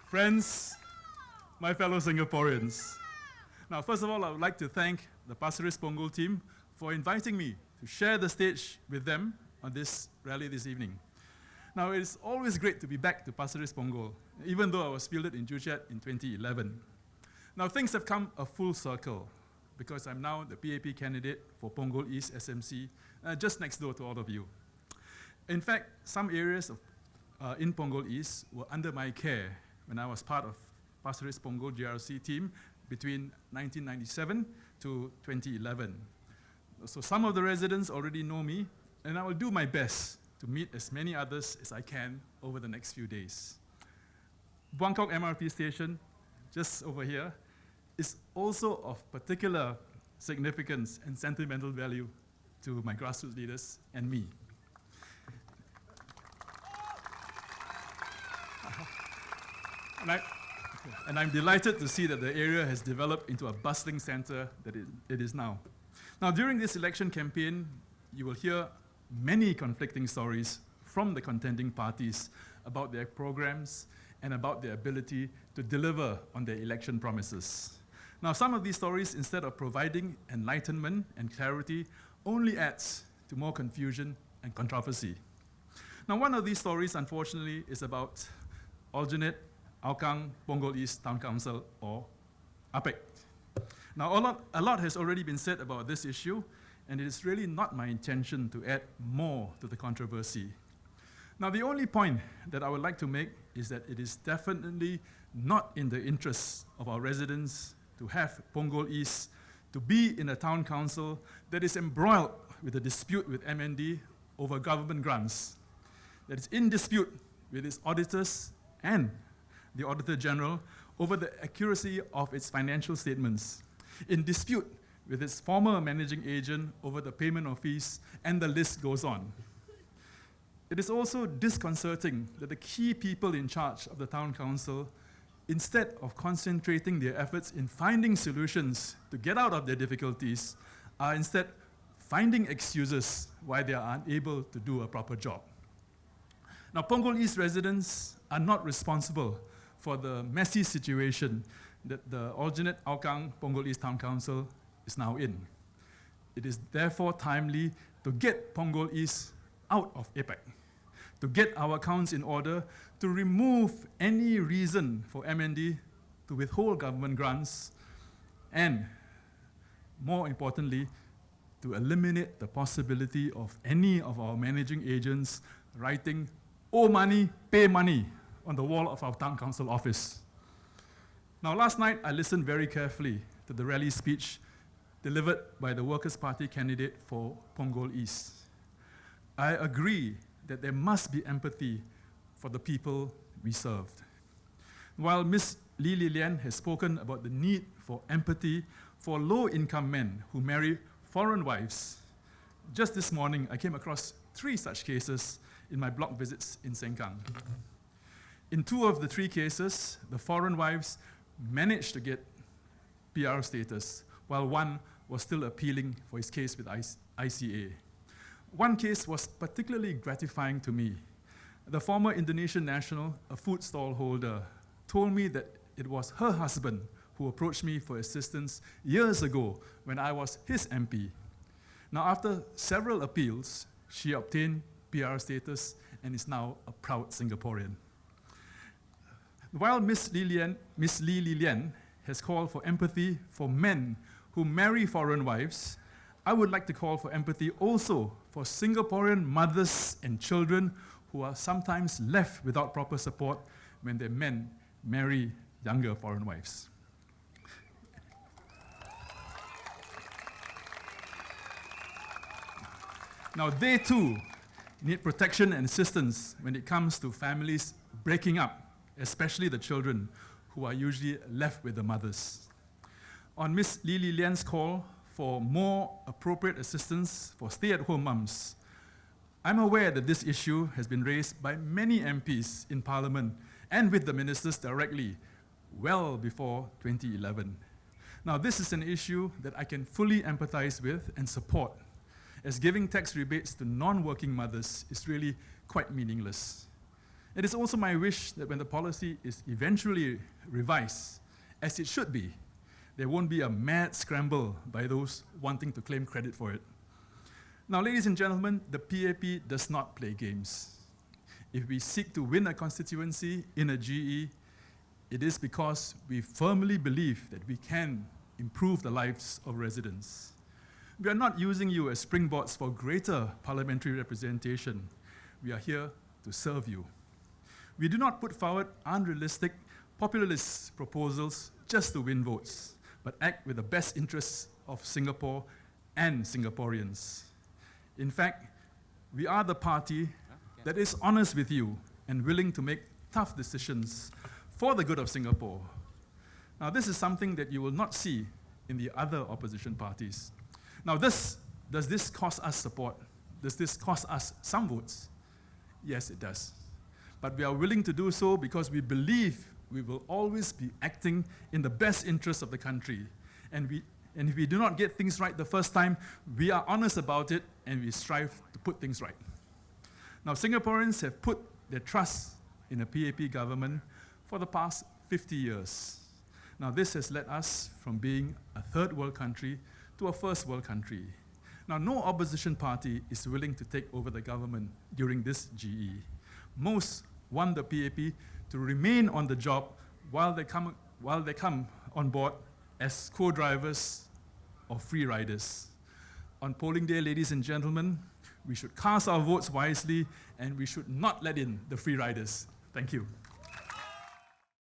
Friends, my fellow Singaporeans. Now, first of all, I would like to thank the Pasir Ris Punggol team for inviting me to share the stage with them on this rally this evening. Now, it is always great to be back to Pasir Ris Punggol, even though I was fielded in Joo Chiat in 2011. Now, things have come a full circle because I'm now the PAP candidate for Punggol East SMC, just next door to all of you. In fact, some areas in Punggol East were under my care when I was part of Pasir Ris Punggol GRC team between 1997 to 2011. So some of the residents already know me, and I will do my best to meet as many others as I can over the next few days. Buangkok MRT station, just over here, is also of particular significance and sentimental value to my grassroots leaders and me. And I'm delighted to see that the area has developed into a bustling center that it is now. Now, during this election campaign, you will hear many conflicting stories from the contending parties about their programs and about their ability to deliver on their election promises. Now, some of these stories, instead of providing enlightenment and clarity, only adds to more confusion and controversy. Now, one of these stories, unfortunately, is about alternate Hougang Punggol East Town Council, or APEC. Now, a lot has already been said about this issue, and it is really not my intention to add more to the controversy. Now, the only point that I would like to make is that it is definitely not in the interests of our residents to have Punggol East to be in a town council that is embroiled with a dispute with MND over government grants, that is in dispute with its auditors and the Auditor General over the accuracy of its financial statements, in dispute with its former managing agent over the payment of fees, and the list goes on. It is also disconcerting that the key people in charge of the town council, instead of concentrating their efforts in finding solutions to get out of their difficulties, are instead finding excuses why they are unable to do a proper job. Now, Punggol East residents are not responsible for the messy situation that the alternate Hougang Punggol East Town Council is now in. It is therefore timely to get Punggol East out of APEC, to get our accounts in order, to remove any reason for MND to withhold government grants, and more importantly, to eliminate the possibility of any of our managing agents writing "owe money, pay money" on the wall of our town council office. Now, last night, I listened very carefully to the rally speech delivered by the Workers' Party candidate for Punggol East. I agree that there must be empathy for the people we served. While Ms. Li Lian has spoken about the need for empathy for low-income men who marry foreign wives, just this morning, I came across 3 such cases in my block visits in Sengkang. In 2 of the 3 cases, the foreign wives managed to get PR status, while one was still appealing for his case with ICA. One case was particularly gratifying to me. The former Indonesian national, a food stall holder, told me that it was her husband who approached me for assistance years ago when I was his MP. Now, after several appeals, she obtained PR status and is now a proud Singaporean. While Ms. Li Lian has called for empathy for men who marry foreign wives, I would like to call for empathy also for Singaporean mothers and children who are sometimes left without proper support when their men marry younger foreign wives. Now, they too need protection and assistance when it comes to families breaking up, especially the children, who are usually left with the mothers. On Ms. Li Lian's call for more appropriate assistance for stay-at-home mums, I'm aware that this issue has been raised by many MPs in Parliament and with the ministers directly well before 2011. Now, this is an issue that I can fully empathize with and support, as giving tax rebates to non-working mothers is really quite meaningless. It is also my wish that when the policy is eventually revised, as it should be, there won't be a mad scramble by those wanting to claim credit for it. Now, ladies and gentlemen, the PAP does not play games. If we seek to win a constituency in a GE, it is because we firmly believe that we can improve the lives of residents. We are not using you as springboards for greater parliamentary representation. We are here to serve you. We do not put forward unrealistic, populist proposals just to win votes, but act with the best interests of Singapore and Singaporeans. In fact, we are the party that is honest with you and willing to make tough decisions for the good of Singapore. Now, this is something that you will not see in the other opposition parties. Now, does this cost us support? Does this cost us some votes? Yes, it does. But we are willing to do so because we believe we will always be acting in the best interest of the country. And if we do not get things right the first time, we are honest about it and we strive to put things right. Now, Singaporeans have put their trust in a PAP government for the past 50 years. Now, this has led us from being a third world country to a first world country. Now, no opposition party is willing to take over the government during this GE. Most want the PAP to remain on the job while they come on board as co-drivers or free riders. On polling day, ladies and gentlemen, we should cast our votes wisely and we should not let in the free riders. Thank you.